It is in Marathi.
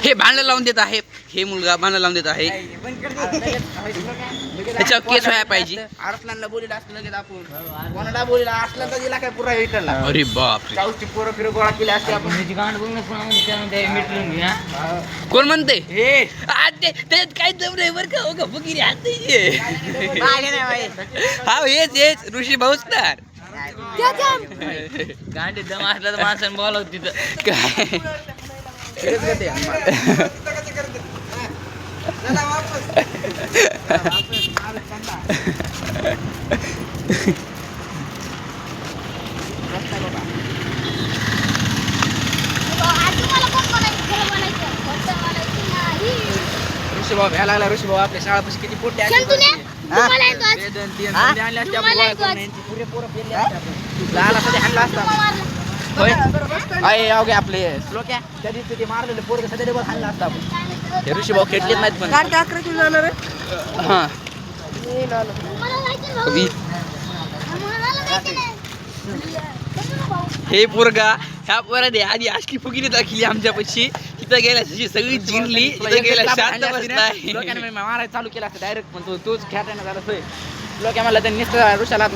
हे भांडण लावून देत आहे, हे मुलगा भांडण लावून देत आहे. त्याच्यावर केस व्हायला पाहिजे. आरसलानला बोलीला असलं लगेच आपण कोणाला बोलीला असलं तर दिला काय पुरा विचारला. अरे बापरे, चाऊची पोरं फिरं गोळा केली असते आपण. कोण म्हणते हे त्याच्यात काय दम नाही बरं का. हो का फुगिरी हात हा हेच ऋषी भाऊस्तार. गांडी दम असला तर माणसाने बोलाव तिथं काय ऋषीभाऊ भ्या लागला. ऋषीभाऊ आपल्या शाळापाशी किती पोटे पुरे पोरं झाला सध्या हाणला असता. होय अय अवघे आपले लोक त्या दिवशी ते मारलेले पोरग सध्या डबल हाणला असता आपण. हे ऋषीभाऊ खेटलेत नाहीत पण हा हे पोरगा ह्या पोराने आधी अशी फुगिरी दाखली आमच्यापाशी. तिथं गेल्या सगळी जिंकली. तिथं गेल्या शांत बसलाय. लोकांनी मारायला चालू केला असता डायरेक्ट. पण तोच खेळताना झाला लोक मला नुसतं ऋषाला आपण